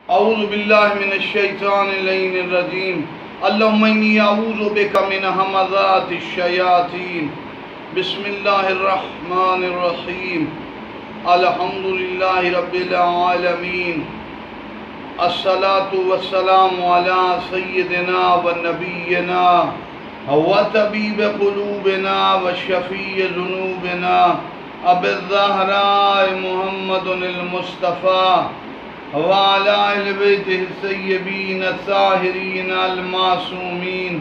اعوذ باللہ من الشیطان اللعین الرجیم اللہم انی اعوذ بک من ہمزات الشیاطین بسم اللہ الرحمن الرحیم الحمدللہ رب العالمین الصلاة والسلام علی سیدنا و نبینا و طبیب قلوبنا و شفیع ذنوبنا ابی الزہراء محمد المصطفیٰ وعلى اہل بیتہ الطیبین الطاہرین المعصومین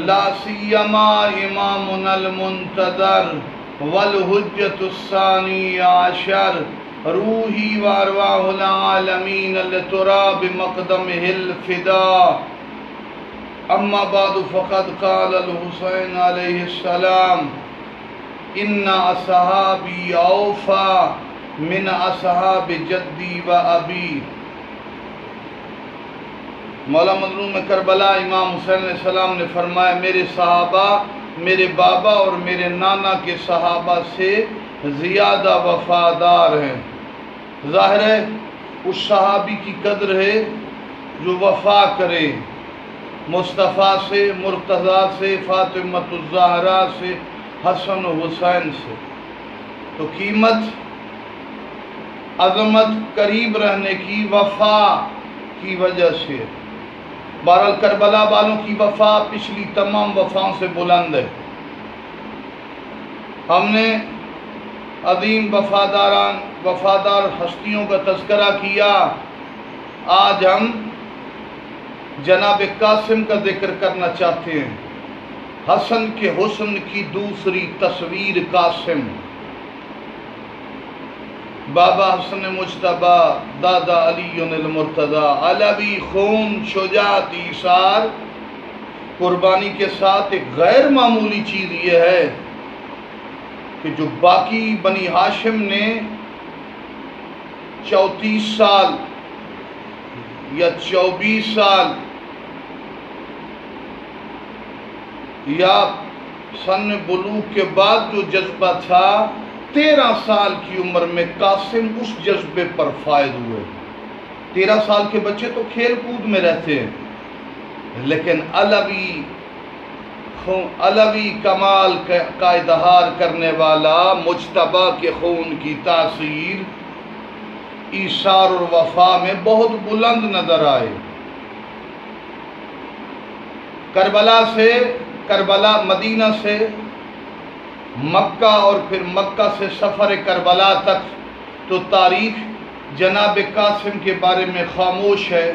لا سیما امامنا المنتظر والحجۃ الثانی عشر روحی وارواح العالمین لتراب مقدمہ الفداء اما بعد فقد قال الحسین علیہ السلام ان اصحابی اوفا من اصحاب جدی و ابی۔ مولا مظلوم کربلا امام حسین علیہ السلام نے فرمایا میرے صحابہ میرے بابا اور میرے نانا کے صحابہ سے زیادہ وفادار ہیں۔ ظاہر ہے اس صحابی کی قدر ہے جو وفا کرے، مصطفیٰ سے، مرتضیٰ سے، فاطمۃ الزہرا سے، حسن و حسین سے۔ تو قیمت، عظمت، قریب رہنے کی، وفا کی وجہ سے۔ بہرحال کربلا والوں کی وفا پچھلی تمام وفاؤں سے بلند ہے۔ ہم نے عظیم وفادار ہستیوں کا تذکرہ کیا۔ آج ہم جناب قاسم کا ذکر کرنا چاہتے ہیں۔ حسن کے حسن کی دوسری تصویر قاسم۔ بابا حسن مجتبیٰ، دادا علی المرتضیٰ، علوی خون، شجاعت، ایثار، قربانی کے ساتھ ایک غیر معمولی چیز یہ ہے کہ جو باقی بنی ہاشم نے 34 سال یا 24 سال یا سن بلوغ کے بعد جو جذبہ تھا، 13 سال کی عمر میں قاسم اس جذبے پر فائد ہوئے۔ 13 سال کے بچے تو کھیل کود میں رہتے ہیں، لیکن علوی کمال کا اظہار کرنے والا مجتبیٰ کے خون کی تاثیر ایثار اور وفا میں بہت بلند نظر آئے۔ کربلا مدینہ سے مکہ اور پھر مکہ سے سفر کربلا تک تو تاریخ جناب قاسم کے بارے میں خاموش ہے،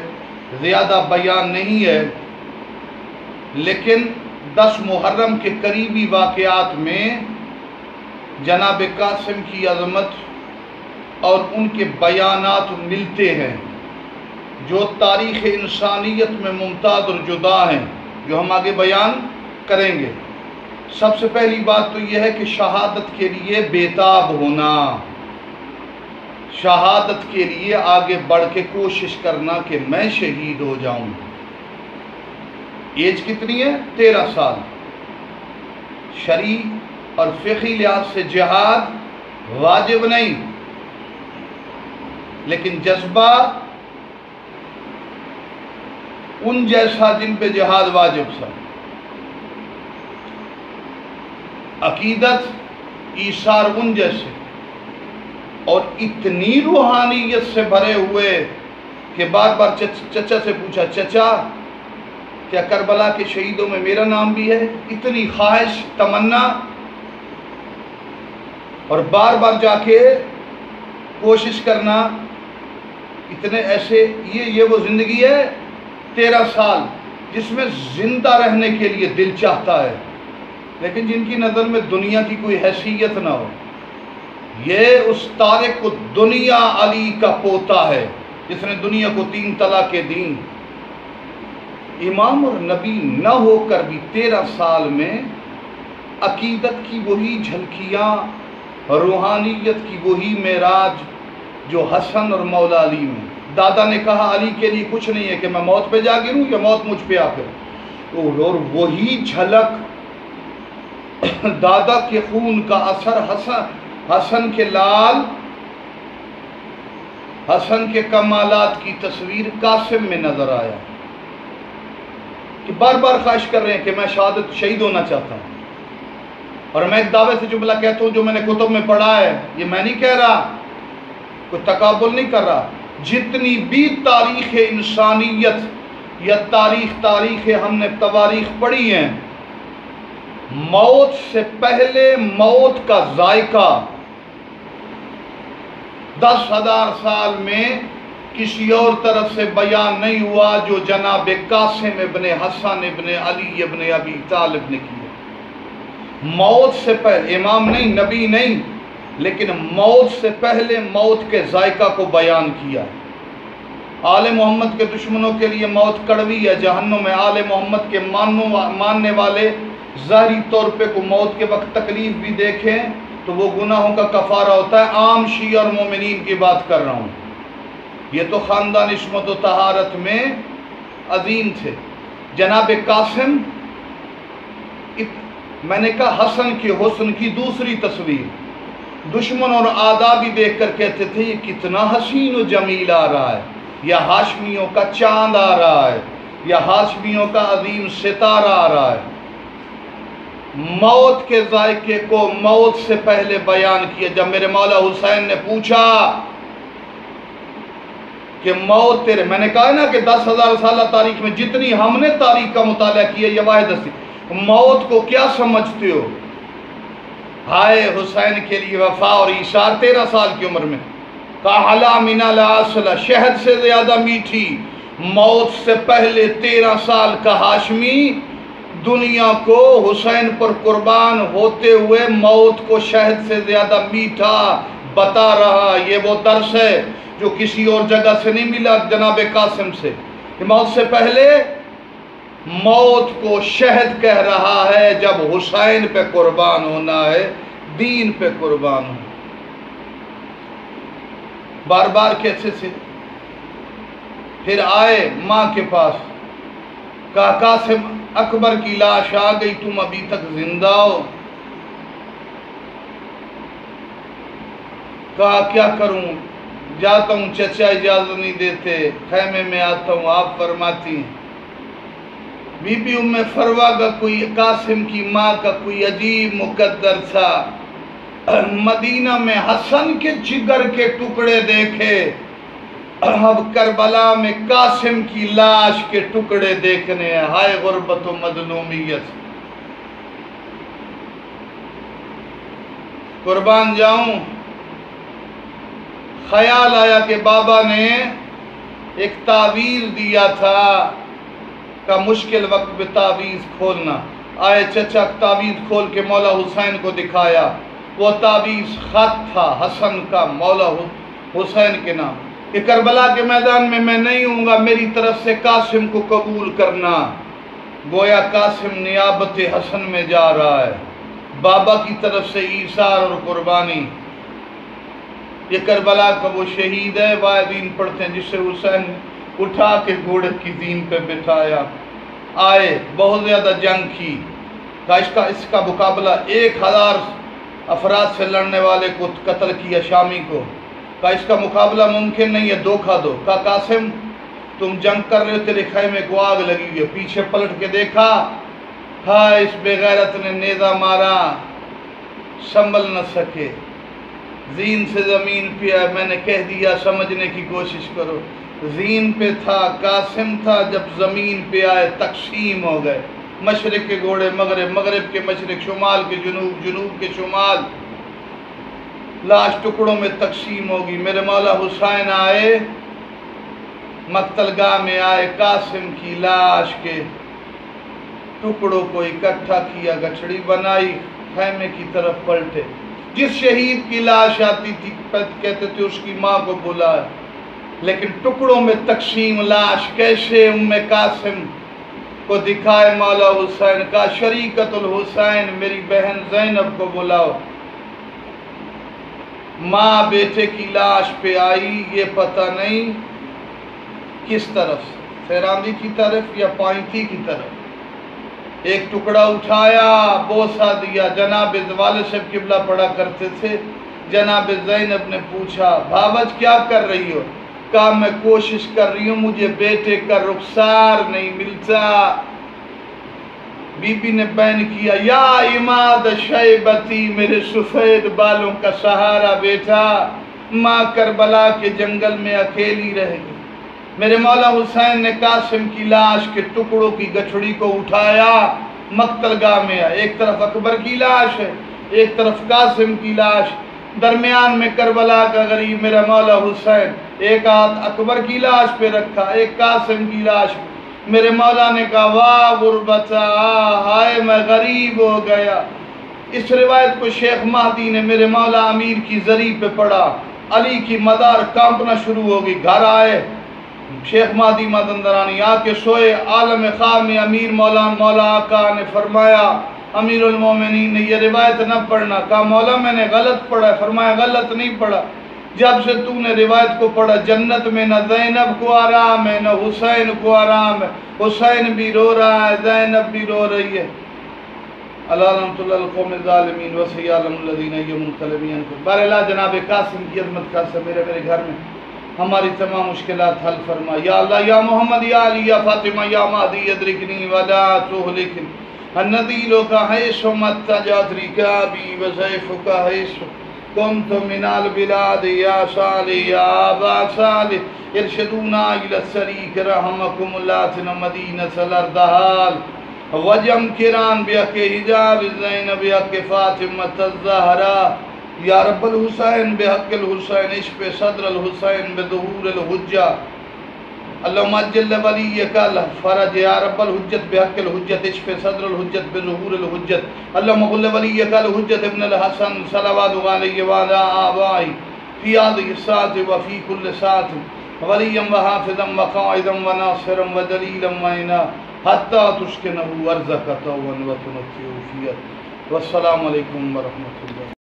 زیادہ بیان نہیں ہے، لیکن 10 محرم کے قریبی واقعات میں جناب قاسم کی عظمت اور ان کے بیانات ملتے ہیں جو تاریخ انسانیت میں ممتاز اور جدا ہیں، جو ہم آگے بیان کریں گے۔ سب سے پہلی بات تو یہ ہے کہ شہادت کے لیے بیتاب ہونا، شہادت کے لیے آگے بڑھ کے کوشش کرنا کہ میں شہید ہو جاؤں۔ ایج کتنی ہے؟ 13 سال۔ شرعی اور فقہی لحاظ سے جہاد واجب نہیں، لیکن جذبہ ان جیسا جن پہ جہاد واجب تھا۔ عقیدت، ایثار ان جیسے، اور اتنی روحانیت سے بھرے ہوئے کہ بار بار چچا سے پوچھا، چچا کیا کربلا کے شہیدوں میں میرا نام بھی ہے؟ اتنی خواہش، تمنا، اور بار بار جا کے کوشش کرنا، اتنے ایسے، یہ وہ زندگی ہے 13 سال جس میں زندہ رہنے کے لیے دل چاہتا ہے، لیکن جن کی نظر میں دنیا کی کوئی حیثیت نہ ہو۔ یہ اس طارق دنیا علی کا پوتا ہے جس نے دنیا کو 3 طلاقیں دیں۔ امام اور نبی نہ ہو کر بھی 13 سال میں عقیدت کی وہی جھلکیاں، روحانیت کی وہی معراج جو حسن اور مولا علی میں۔ دادا نے کہا علی کے لیے کچھ نہیں ہے کہ میں موت پہ جا گروں یا موت مجھ پہ آ کر، اور وہی جھلک دادا کے خون کا اثر حسن کے لال حسن کے کمالات کی تصویر قاسم میں نظر آیا کہ بار بار خواہش کر رہے ہیں کہ میں شہید ہونا چاہتا ہوں. اور میں ایک دعوے سے جملہ کہتا ہوں جو میں نے کتب میں پڑھا ہے، یہ میں نہیں کہہ رہا، کوئی تقابل نہیں کر رہا. جتنی بھی تاریخ انسانیت یا تاریخ ہم نے تواریخ پڑھی ہیں، موت سے پہلے موت کا ذائقہ 10,000 سال میں کسی اور طرف سے بیان نہیں ہوا جو جناب قاسم ابن حسن ابن علی ابن ابی طالب نے کیا. موت سے پہلے، امام نہیں، نبی نہیں، لیکن موت سے پہلے موت کے ذائقہ کو بیان کیا. آل محمد کے دشمنوں کے لیے موت کڑوی ہے، جہنم میں آل محمد کے ماننے والے ظاہری طور پہ کو موت کے وقت تکلیف بھی دیکھیں تو وہ گناہوں کا کفارہ ہوتا ہے. عام شیعہ اور مومنین کی بات کر رہا ہوں. یہ تو خاندان عصمت و طہارت میں عظیم تھے. جناب قاسم، میں نے کہا حسن کے حسن کی دوسری تصویر، دشمن اور اعداء بھی دیکھ کر کہتے تھے یہ کتنا حسین و جمیل آ رہا ہے، یا ہاشمیوں کا چاند آ رہا ہے، یا ہاشمیوں کا عظیم ستارہ آ رہا ہے. موت کے ذائقے کو موت سے پہلے بیان کیا. جب میرے مولا حسین نے پوچھا کہ موت تیرے، میں نے کہا نا کہ 10,000 سالہ تاریخ میں جتنی ہم نے تاریخ کا مطالعہ کیا یہ واحد ہستی، موت کو کیا سمجھتے ہو؟ ہائے حسین کے لیے وفا اور ایثار 13 سال کی عمر میں. کہا حلا من العسل، شہد سے زیادہ میٹھی. موت سے پہلے 13 سال کا ہاشمی دنیا کو حسین پر قربان ہوتے ہوئے موت کو شہد سے زیادہ میٹھا بتا رہا. یہ وہ درس ہے جو کسی اور جگہ سے نہیں ملا جناب قاسم سے، کہ موت سے پہلے موت کو شہد کہہ رہا ہے جب حسین پہ قربان ہونا ہے، دین پہ قربان ہونا. بار بار کیسے سے پھر آئے ماں کے پاس، کہا قاسم اکبر کی لاش آ گئی، تم ابھی تک زندہ ہو. کہا کیا کروں، جاتا ہوں، چچا اجازت نہیں دیتے، خیمے میں آتا ہوں. آپ فرماتی ہیں بی بی ام فروا کا کوئی، قاسم کی ماں کا کوئی عجیب مقدر تھا. مدینہ میں حسن کے جگر کے ٹکڑے دیکھے، اب کربلا میں قاسم کی لاش کے ٹکڑے دیکھنے ہیں. ہائے غربت و مظلومیت. قربان جاؤں، خیال آیا کہ بابا نے ایک تعویذ دیا تھا کا مشکل وقت میں تعویذ کھولنا. آئے چچا تعویذ کھول کے مولا حسین کو دکھایا. وہ تعویذ خط تھا حسن کا مولا حسین کے نام، کہ کربلا کے میدان میں نہیں ہوں گا، میری طرف سے قاسم کو قبول کرنا. گویا قاسم نیابت حسن میں جا رہا ہے، بابا کی طرف سے ایثار اور قربانی. یہ کربلا کا وہ شہید ہے، واحدین پڑھتے ہیں، جس سے حسین اٹھا کے گھوڑے کی زین پہ بٹھایا. آئے بہت زیادہ جنگ کی، اس کا مقابلہ 1,000 افراد سے لڑنے والے کو قتل کیا شامی کو. کہا اس کا مقابلہ ممکن نہیں ہے، دھوکہ دو. کہا قاسم تم جنگ کر رہے ہو، تیرے خیمے کو آگ لگی ہوئی ہے. پیچھے پلٹ کے دیکھا، ہاں اس بے غیرت نے نیزہ مارا، سنبھل نہ سکے، زین سے زمین پہ آئے. میں نے کہہ دیا سمجھنے کی کوشش کرو، زین پہ تھا، قاسم تھا، جب زمین پہ آئے تقسیم ہو گئے. مشرق کے گھوڑے مغرب، مغرب کے مشرق، شمال کے جنوب، جنوب کے شمال. لاش ٹکڑوں میں تقسیم ہوگی. میرے مولا حسین آئے، مقتل گاہ میں آئے، قاسم کی لاش کے ٹکڑوں کو اکٹھا کیا، گٹھڑی بنائی، خیمے کی طرف پلٹے. جس شہید کی لاش آتی تھی کہتے تھے اس کی ماں کو بلا، لیکن ٹکڑوں میں تقسیم لاش کیسے ام قاسم کو دکھائے مولا حسین. کا شریکت الحسین، میری بہن زینب کو بلاؤ. ماں بیٹے کی لاش پہ آئی، یہ پتہ نہیں کس طرف، سیراندی کی طرف یا پائنتی کی طرف. ایک ٹکڑا اٹھایا، بوسہ دیا. جناب والد صاحب قبلہ پڑھا کرتے تھے. جناب زینب نے پوچھا بھاوج کیا کر رہی ہو؟ کہا میں کوشش کر رہی ہوں مجھے بیٹے کا رخسار نہیں ملتا۔ بی بی نے بیان کیا یا عماد شیبتی، میرے سفید بالوں کا سہارا بیٹا، ماں کربلا کے جنگل میں اکیلی رہ گئی۔ میرے مولا حسین نے قاسم کی لاش کے ٹکڑوں کی گٹھڑی کو اٹھایا، مقتل گاہ میں آیا۔ ایک طرف اکبر کی لاش ہے، ایک طرف قاسم کی لاش، درمیان میں کربلا کا غریب میرا مولا حسین، ایک ہاتھ اکبر کی لاش پہ رکھا، ایک قاسم کی لاش پہ۔ میرے مولا نے کہا واہ غربتا، ہائے میں غریب ہو گیا۔ اس روایت کو شیخ مہدی نے میرے مولا امیر کی زری پہ پڑھا، علی کی مدار کانپنا شروع ہو گئی۔ گھر آئے شیخ مہدی مدندرانی، آ کے سوئے، عالم خواب میں امیر مولا آقا نے فرمایا امیر المومنین نے یہ روایت نہ پڑھنا۔ کہا مولا میں نے غلط پڑھا ہے۔ فرمایا غلط نہیں پڑھا، جب سے تو نے روایت کو پڑھا جنت میں نہ زینب کو آرام ہے نہ حسین کو آرام ہے، حسین بھی رو رہا ہے، زینب بھی رو رہی ہے۔ اللہ رحمت اللہ القوم الظالمین وسیعلم الذین منقلبین۔ بہرحال جناب قاسم کی عظمت کا سب میرے گھر میں ہماری تمام مشکلات حل فرما یا اللہ، یا محمد، یا علی، یا فاطمہ، یا مہدی ادرکنی ولا تہلکنی، النذیل کا حیث متجت رکابی وزیفک حیث کنت من البلاد یا صالح یا آبا صالح ارشدونا الی السریک رحمکم اللہ تن مدینہ سلردہال وجم کران بیاک حجاب زینب بیاک فاطمت الزہرا یا رب الحسین بحق الحسین اشف صدر الحسین بظہور الحجہ اللہم اجل ولیک الفرج یا رب الحجت بحق الحجت اشف صدر الحجت بظہور الحجت اللہم اغل ولیک الحجت ابن الحسن صلوات علیہ وعلا آبائی فی آدھی الساعت وفی کل ساعت ولیم وحافظا وقائدا وناصرا ودلیلا وعینا حتی تسکنہو ارزقتا ونوتنتیو فیت والسلام علیکم ورحمت اللہ۔